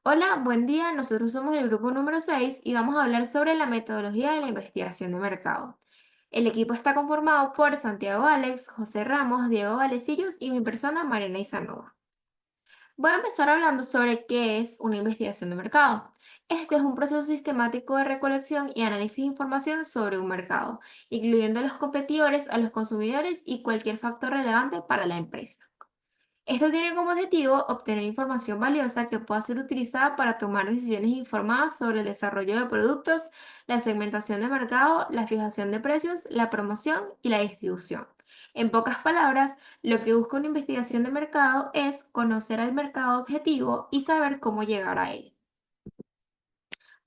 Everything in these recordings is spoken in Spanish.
Hola, buen día. Nosotros somos el grupo número 6 y vamos a hablar sobre la metodología de la investigación de mercado. El equipo está conformado por Santiago Alex, José Ramos, Diego Valecillos y mi persona, Mariana Isanova. Voy a empezar hablando sobre qué es una investigación de mercado. Este es un proceso sistemático de recolección y análisis de información sobre un mercado, incluyendo a los competidores, a los consumidores y cualquier factor relevante para la empresa. Esto tiene como objetivo obtener información valiosa que pueda ser utilizada para tomar decisiones informadas sobre el desarrollo de productos, la segmentación de mercado, la fijación de precios, la promoción y la distribución. En pocas palabras, lo que busca una investigación de mercado es conocer al mercado objetivo y saber cómo llegar a él.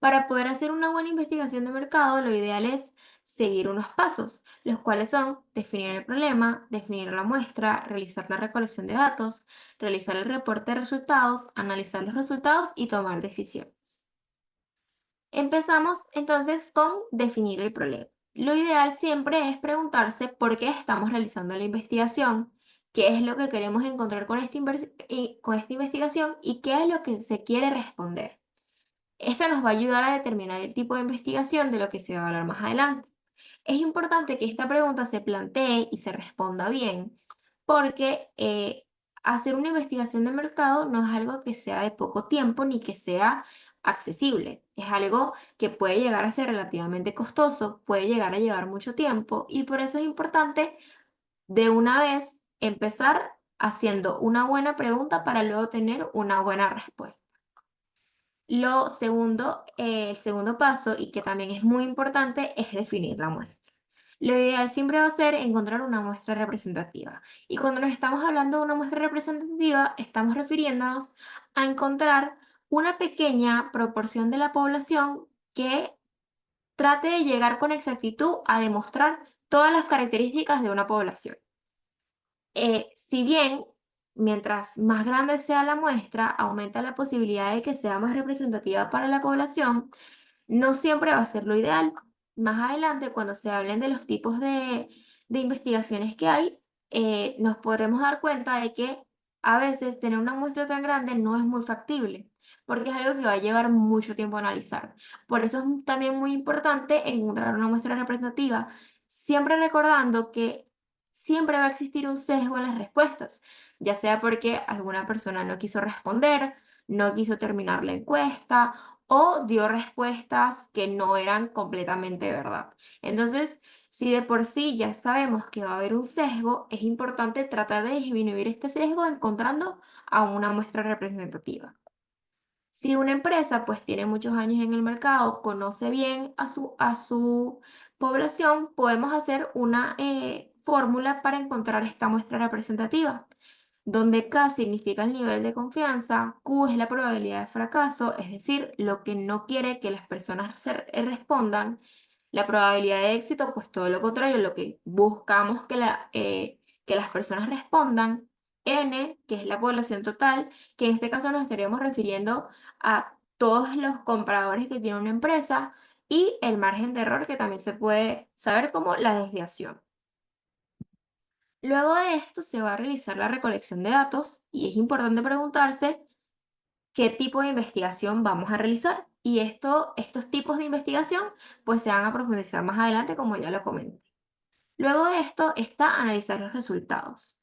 Para poder hacer una buena investigación de mercado, lo ideal es seguir unos pasos, los cuales son definir el problema, definir la muestra, realizar la recolección de datos, realizar el reporte de resultados, analizar los resultados y tomar decisiones. Empezamos entonces con definir el problema. Lo ideal siempre es preguntarse por qué estamos realizando la investigación, qué es lo que queremos encontrar con con esta investigación y qué es lo que se quiere responder. Esta nos va a ayudar a determinar el tipo de investigación de lo que se va a hablar más adelante. Es importante que esta pregunta se plantee y se responda bien, porque hacer una investigación de mercado no es algo que sea de poco tiempo ni que sea accesible. Es algo que puede llegar a ser relativamente costoso, puede llegar a llevar mucho tiempo y por eso es importante de una vez empezar haciendo una buena pregunta para luego tener una buena respuesta. Lo segundo, el segundo paso, y que también es muy importante, es definir la muestra. Lo ideal siempre va a ser encontrar una muestra representativa. Y cuando nos estamos hablando de una muestra representativa, estamos refiriéndonos a encontrar una pequeña proporción de la población que trate de llegar con exactitud a demostrar todas las características de una población. Si bien, mientras más grande sea la muestra, aumenta la posibilidad de que sea más representativa para la población, no siempre va a ser lo ideal. Más adelante, cuando se hablen de los tipos de investigaciones que hay, nos podremos dar cuenta de que a veces tener una muestra tan grande no es muy factible, porque es algo que va a llevar mucho tiempo analizar. Por eso es también muy importante encontrar una muestra representativa, siempre recordando que siempre va a existir un sesgo en las respuestas, ya sea porque alguna persona no quiso responder, no quiso terminar la encuesta o dio respuestas que no eran completamente verdad. Entonces, si de por sí ya sabemos que va a haber un sesgo, es importante tratar de disminuir este sesgo encontrando a una muestra representativa. Si una empresa pues tiene muchos años en el mercado, conoce bien a su población, podemos hacer una fórmula para encontrar esta muestra representativa, donde K significa el nivel de confianza, Q es la probabilidad de fracaso, es decir, lo que no quiere que las personas respondan, la probabilidad de éxito, pues todo lo contrario, lo que buscamos que las personas respondan, N, que es la población total, que en este caso nos estaríamos refiriendo a todos los compradores que tiene una empresa, y el margen de error, que también se puede saber como la desviación. Luego de esto se va a realizar la recolección de datos y es importante preguntarse qué tipo de investigación vamos a realizar. Y estos tipos de investigación pues se van a profundizar más adelante, como ya lo comenté. Luego de esto está analizar los resultados.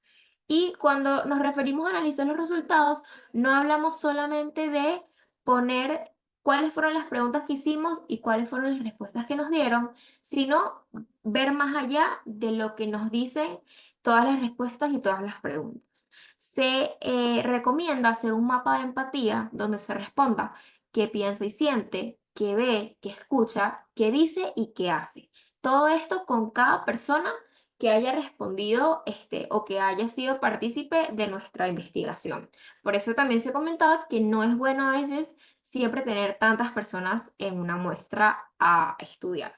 Y cuando nos referimos a analizar los resultados, no hablamos solamente de poner cuáles fueron las preguntas que hicimos y cuáles fueron las respuestas que nos dieron, sino ver más allá de lo que nos dicen todas las respuestas y todas las preguntas. Se recomienda hacer un mapa de empatía donde se responda qué piensa y siente, qué ve, qué escucha, qué dice y qué hace. Todo esto con cada persona que haya respondido o que haya sido partícipe de nuestra investigación. Por eso también se comentaba que no es bueno a veces siempre tener tantas personas en una muestra a estudiar.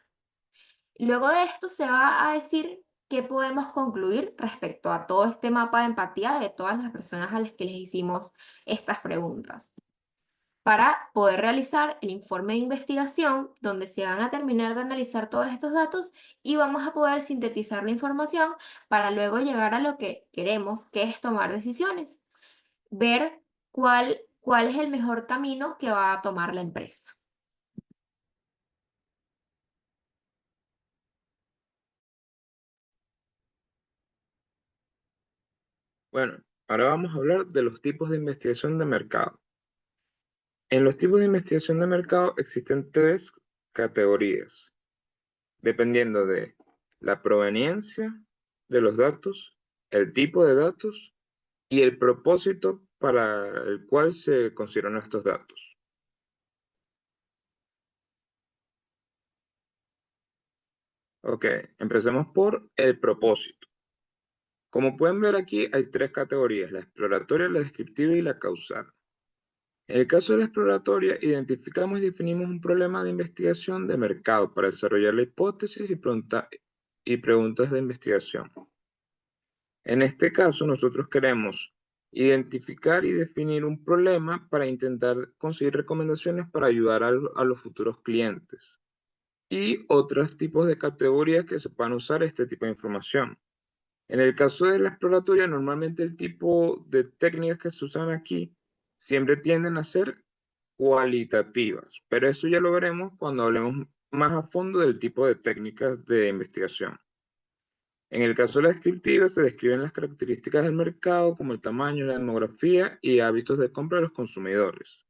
Luego de esto se va a decir qué podemos concluir respecto a todo este mapa de empatía de todas las personas a las que les hicimos estas preguntas para poder realizar el informe de investigación donde se van a terminar de analizar todos estos datos y vamos a poder sintetizar la información para luego llegar a lo que queremos, que es tomar decisiones, ver cuál es el mejor camino que va a tomar la empresa. Bueno, ahora vamos a hablar de los tipos de investigación de mercado. En los tipos de investigación de mercado existen tres categorías, dependiendo de la proveniencia de los datos, el tipo de datos y el propósito para el cual se consideran estos datos. Ok, empecemos por el propósito. Como pueden ver aquí, hay tres categorías, la exploratoria, la descriptiva y la causal. En el caso de la exploratoria, identificamos y definimos un problema de investigación de mercado para desarrollar la hipótesis y preguntas de investigación. En este caso, nosotros queremos identificar y definir un problema para intentar conseguir recomendaciones para ayudar a los futuros clientes y otros tipos de categorías que se puedan usar este tipo de información. En el caso de la exploratoria, normalmente el tipo de técnicas que se usan aquí siempre tienden a ser cualitativas, pero eso ya lo veremos cuando hablemos más a fondo del tipo de técnicas de investigación. En el caso de la descriptiva, se describen las características del mercado, como el tamaño, la demografía y hábitos de compra de los consumidores.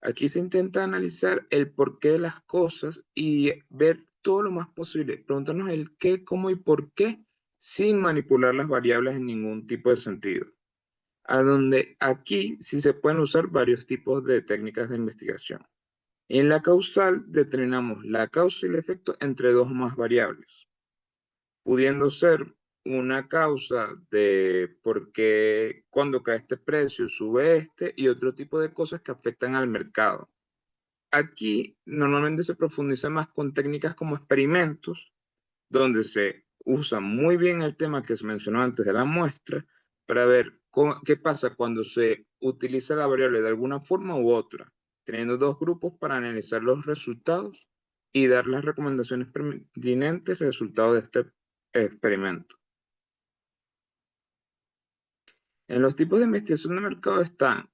Aquí se intenta analizar el porqué de las cosas y ver todo lo más posible, preguntarnos el qué, cómo y por qué, sin manipular las variables en ningún tipo de sentido. A donde aquí sí se pueden usar varios tipos de técnicas de investigación. En la causal determinamos la causa y el efecto entre dos o más variables, pudiendo ser una causa de por qué cuando cae este precio sube este y otro tipo de cosas que afectan al mercado. Aquí normalmente se profundiza más con técnicas como experimentos, donde se usa muy bien el tema que se mencionó antes de la muestra para ver qué pasa cuando se utiliza la variable de alguna forma u otra, teniendo dos grupos para analizar los resultados y dar las recomendaciones pertinentes resultados de este experimento. En los tipos de investigación de mercado están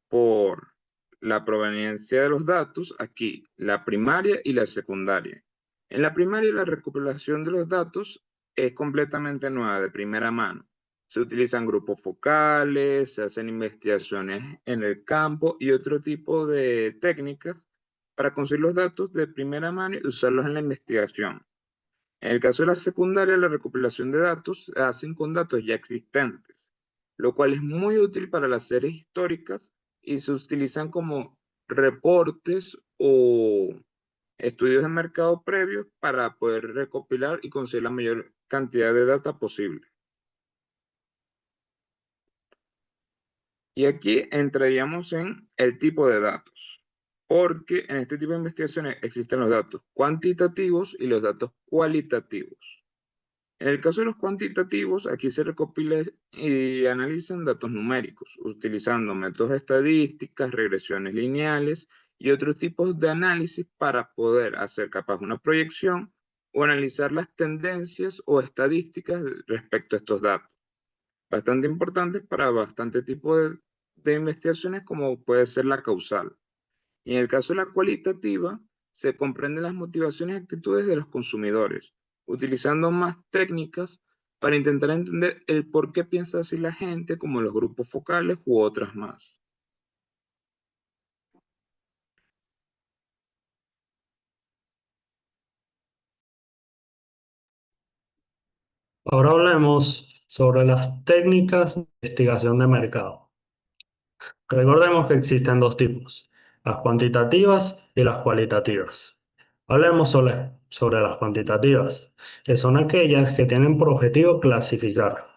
por la proveniencia de los datos, aquí la primaria y la secundaria. En la primaria, la recopilación de los datos es completamente nueva, de primera mano. Se utilizan grupos focales, se hacen investigaciones en el campo y otro tipo de técnicas para conseguir los datos de primera mano y usarlos en la investigación. En el caso de la secundaria, la recopilación de datos se hacen con datos ya existentes, lo cual es muy útil para las series históricas y se utilizan como reportes o estudios de mercado previos para poder recopilar y conseguir la mayor cantidad de data posible. Y aquí entraríamos en el tipo de datos, porque en este tipo de investigaciones existen los datos cuantitativos y los datos cualitativos. En el caso de los cuantitativos, aquí se recopilan y analizan datos numéricos, utilizando métodos estadísticas, regresiones lineales y otros tipos de análisis para poder hacer capaz una proyección o analizar las tendencias o estadísticas respecto a estos datos. Bastante importantes para bastante tipo de investigaciones como puede ser la causal. Y en el caso de la cualitativa, se comprenden las motivaciones y actitudes de los consumidores, utilizando más técnicas para intentar entender el por qué piensa así la gente, como los grupos focales u otras más. Ahora hablemos sobre las técnicas de investigación de mercado. Recordemos que existen dos tipos, las cuantitativas y las cualitativas. Hablemos sobre las cuantitativas, que son aquellas que tienen por objetivo clasificar.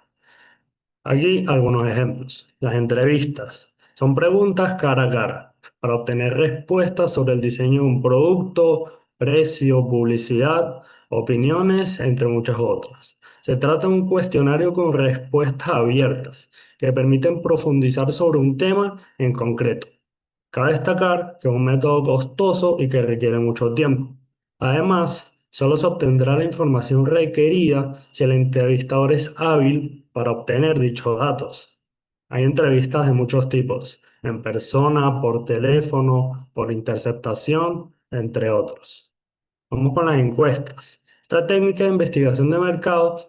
Aquí algunos ejemplos. Las entrevistas son preguntas cara a cara para obtener respuestas sobre el diseño de un producto, precio, publicidad, opiniones, entre muchas otras. Se trata de un cuestionario con respuestas abiertas que permiten profundizar sobre un tema en concreto. Cabe destacar que es un método costoso y que requiere mucho tiempo. Además, solo se obtendrá la información requerida si el entrevistador es hábil para obtener dichos datos. Hay entrevistas de muchos tipos, en persona, por teléfono, por interceptación, entre otros. Vamos con las encuestas. Esta técnica de investigación de mercados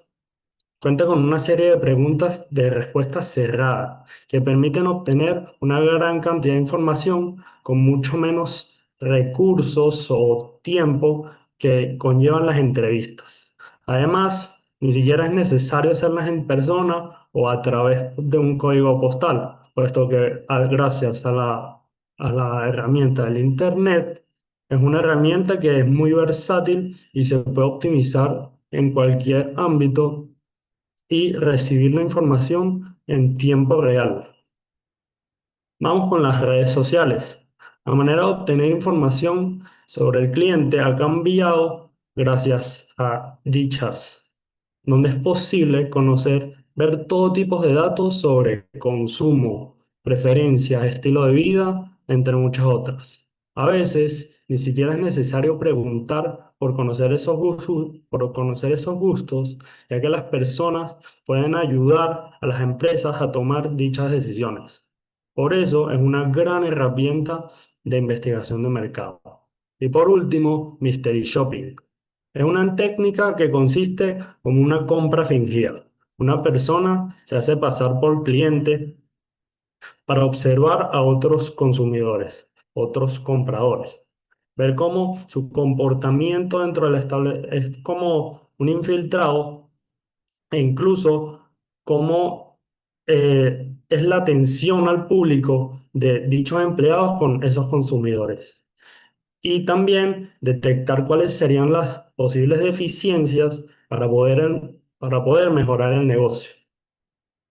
cuenta con una serie de preguntas de respuesta cerrada que permiten obtener una gran cantidad de información con mucho menos recursos o tiempo que conllevan las entrevistas. Además, ni siquiera es necesario hacerlas en persona o a través de un código postal, puesto que gracias a la herramienta del Internet, es una herramienta que es muy versátil y se puede optimizar en cualquier ámbito y recibir la información en tiempo real. Vamos con las redes sociales. La manera de obtener información sobre el cliente ha cambiado gracias a dichas, donde es posible conocer, ver todo tipo de datos sobre consumo, preferencias, estilo de vida, entre muchas otras. A veces ni siquiera es necesario preguntar por conocer esos gustos, ya que las personas pueden ayudar a las empresas a tomar dichas decisiones. Por eso es una gran herramienta de investigación de mercado. Y por último, Mystery Shopping. Es una técnica que consiste como una compra fingida. Una persona se hace pasar por cliente para observar a otros consumidores, otros compradores. Ver cómo su comportamiento dentro del establecimiento es como un infiltrado e incluso cómo es la atención al público de dichos empleados con esos consumidores. Y también detectar cuáles serían las posibles deficiencias para poder mejorar el negocio.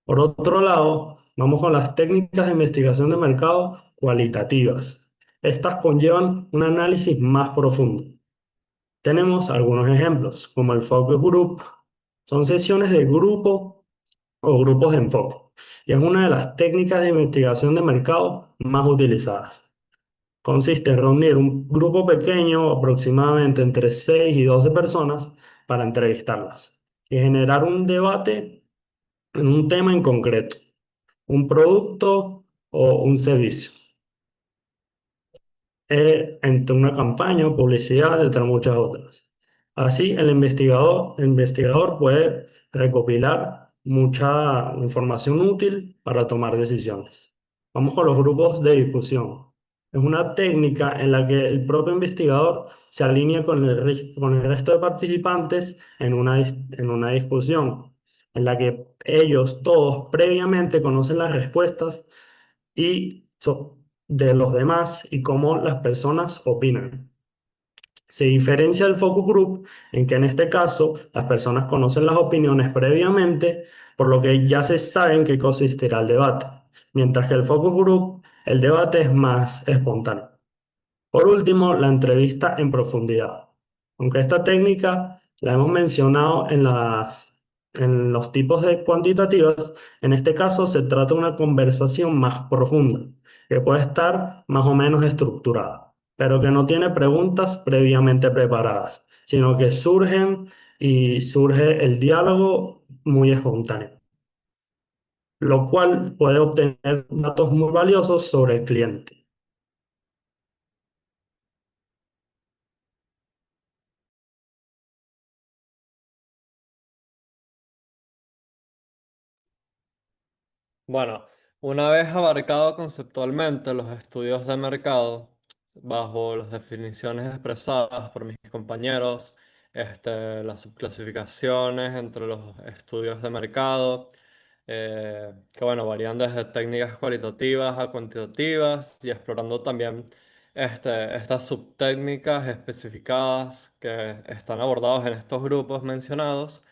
Por otro lado, vamos con las técnicas de investigación de mercado cualitativas. Estas conllevan un análisis más profundo. Tenemos algunos ejemplos, como el focus group. Son sesiones de grupo o grupos de enfoque, y es una de las técnicas de investigación de mercado más utilizadas. Consiste en reunir un grupo pequeño, aproximadamente entre 6 y 12 personas, para entrevistarlas y generar un debate en un tema en concreto, un producto o un servicio, entre una campaña o publicidad, entre muchas otras. Así, el investigador puede recopilar mucha información útil para tomar decisiones. Vamos con los grupos de discusión. Es una técnica en la que el propio investigador se alinea con con el resto de participantes en en una discusión, en la que ellos todos previamente conocen las respuestas y de los demás y cómo las personas opinan. Se diferencia del focus group en que en este caso las personas conocen las opiniones previamente, por lo que ya se sabe en qué consistirá el debate, mientras que el focus group, el debate es más espontáneo. Por último, la entrevista en profundidad. Aunque esta técnica la hemos mencionado en los tipos de cuantitativas, en este caso se trata de una conversación más profunda, que puede estar más o menos estructurada, pero que no tiene preguntas previamente preparadas, sino que surgen y surge el diálogo muy espontáneo, lo cual puede obtener datos muy valiosos sobre el cliente. Bueno, una vez abarcado conceptualmente los estudios de mercado, bajo las definiciones expresadas por mis compañeros, las subclasificaciones entre los estudios de mercado, que bueno, varían desde técnicas cualitativas a cuantitativas y explorando también estas subtécnicas especificadas que están abordados en estos grupos mencionados.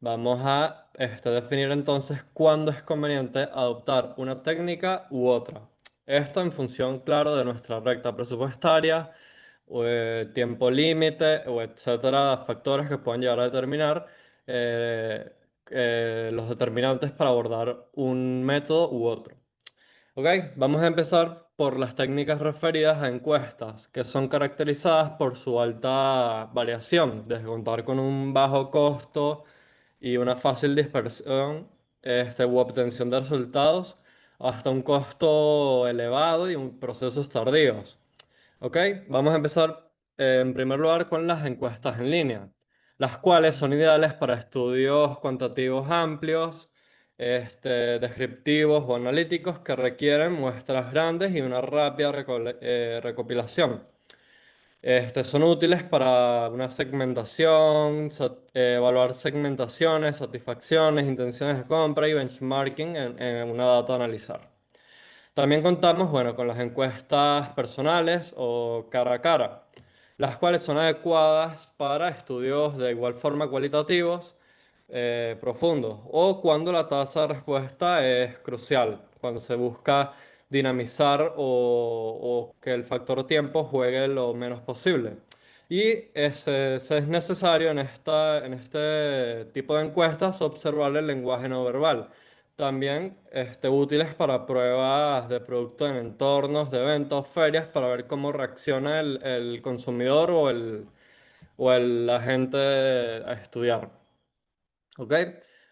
Vamos a definir entonces cuándo es conveniente adoptar una técnica u otra. Esto en función, claro, de nuestra recta presupuestaria, tiempo límite, o etcétera, factores que puedan llegar a determinar eh, los determinantes para abordar un método u otro. Ok, vamos a empezar por las técnicas referidas a encuestas, que son caracterizadas por su alta variación, desde contar con un bajo costo y una fácil dispersión u obtención de resultados, hasta un costo elevado y procesos tardíos. Ok, vamos a empezar en primer lugar con las encuestas en línea, las cuales son ideales para estudios cuantitativos amplios, descriptivos o analíticos que requieren muestras grandes y una rápida recopilación. Son útiles para una segmentación, evaluar segmentaciones, satisfacciones, intenciones de compra y benchmarking en una data a analizar. También contamos, bueno, con las encuestas personales o cara a cara, las cuales son adecuadas para estudios de igual forma cualitativos, profundos, o cuando la tasa de respuesta es crucial, cuando se busca dinamizar o que el factor tiempo juegue lo menos posible. Y es necesario en este tipo de encuestas observar el lenguaje no verbal. También útiles para pruebas de producto en entornos de eventos, ferias, para ver cómo reacciona el consumidor o el agente a estudiar. ¿Ok?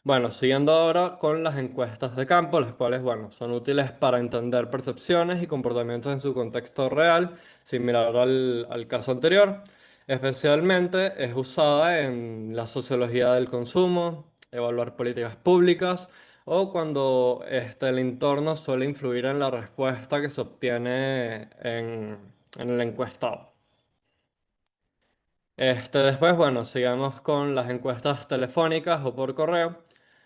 Bueno, siguiendo ahora con las encuestas de campo, las cuales, bueno, son útiles para entender percepciones y comportamientos en su contexto real, similar al caso anterior. Especialmente es usada en la sociología del consumo, evaluar políticas públicas o cuando el entorno suele influir en la respuesta que se obtiene en el encuestado. Después, bueno, sigamos con las encuestas telefónicas o por correo,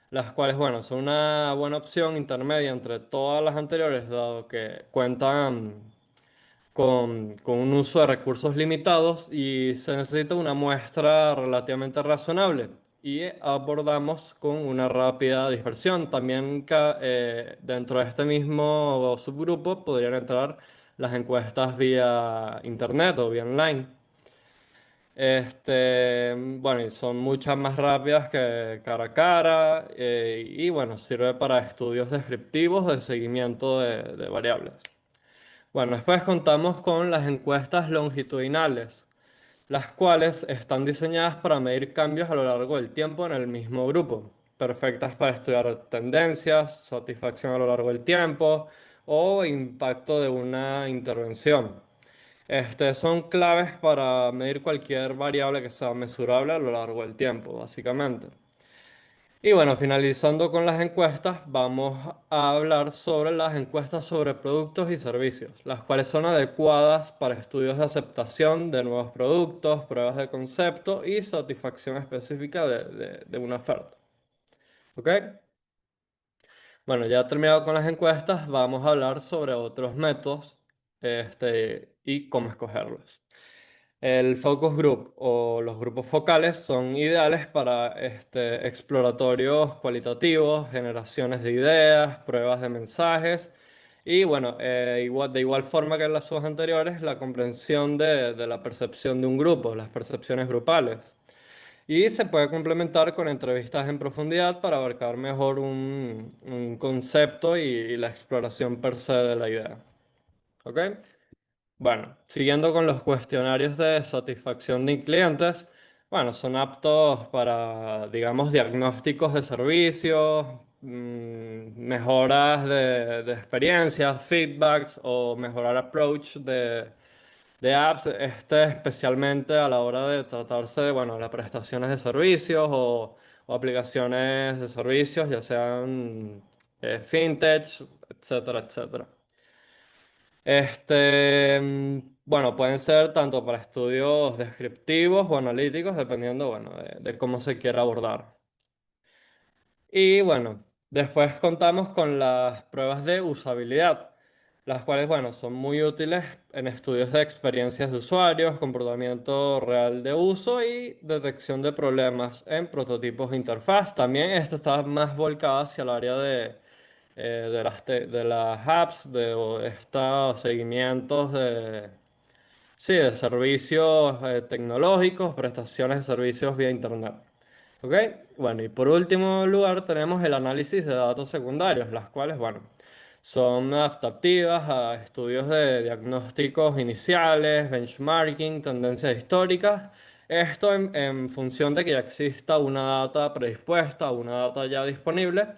las cuales, bueno, son una buena opción intermedia entre todas las anteriores, dado que cuentan con un uso de recursos limitados y se necesita una muestra relativamente razonable. Y abordamos con una rápida dispersión. También dentro de este mismo subgrupo podrían entrar las encuestas vía internet o vía online. Bueno, y son muchas más rápidas que cara a cara y bueno, sirve para estudios descriptivos de seguimiento de variables. Bueno, después contamos con las encuestas longitudinales, las cuales están diseñadas para medir cambios a lo largo del tiempo en el mismo grupo, perfectas para estudiar tendencias, satisfacción a lo largo del tiempo o impacto de una intervención. Son claves para medir cualquier variable que sea mesurable a lo largo del tiempo, básicamente. Y bueno, finalizando con las encuestas, vamos a hablar sobre las encuestas sobre productos y servicios, las cuales son adecuadas para estudios de aceptación de nuevos productos, pruebas de concepto y satisfacción específica de una oferta. ¿Ok? Bueno, ya terminado con las encuestas, vamos a hablar sobre otros métodos y cómo escogerlos. El focus group o los grupos focales son ideales para exploratorios cualitativos, generaciones de ideas, pruebas de mensajes y bueno, de igual forma que en las subs anteriores, la comprensión de la percepción de un grupo, las percepciones grupales. Y se puede complementar con entrevistas en profundidad para abarcar mejor un concepto y la exploración per se de la idea. ¿Ok? Bueno, siguiendo con los cuestionarios de satisfacción de clientes, bueno, son aptos para, digamos, diagnósticos de servicios, mejoras de experiencias, feedbacks o mejorar approach de apps, especialmente a la hora de tratarse de, bueno, las prestaciones de servicios o aplicaciones de servicios, ya sean fintech, etcétera, etcétera. Bueno, pueden ser tanto para estudios descriptivos o analíticos, dependiendo, bueno, de cómo se quiera abordar. Y bueno, después contamos con las pruebas de usabilidad, las cuales, bueno, son muy útiles en estudios de experiencias de usuarios, comportamiento real de uso y detección de problemas en prototipos de interfaz. También esta está más volcada hacia el área de las apps, de estos seguimientos sí, de servicios tecnológicos, prestaciones de servicios vía Internet. ¿Ok? Bueno, y por último lugar tenemos el análisis de datos secundarios, las cuales, bueno, son adaptativas a estudios de diagnósticos iniciales, benchmarking, tendencias históricas. Esto en función de que ya exista una data predispuesta, una data ya disponible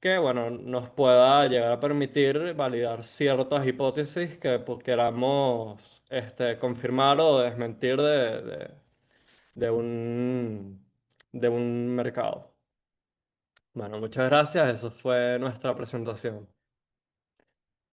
que, bueno, nos pueda llegar a permitir validar ciertas hipótesis que pues, queramos confirmar o desmentir de de un mercado. Bueno, muchas gracias. Eso fue nuestra presentación.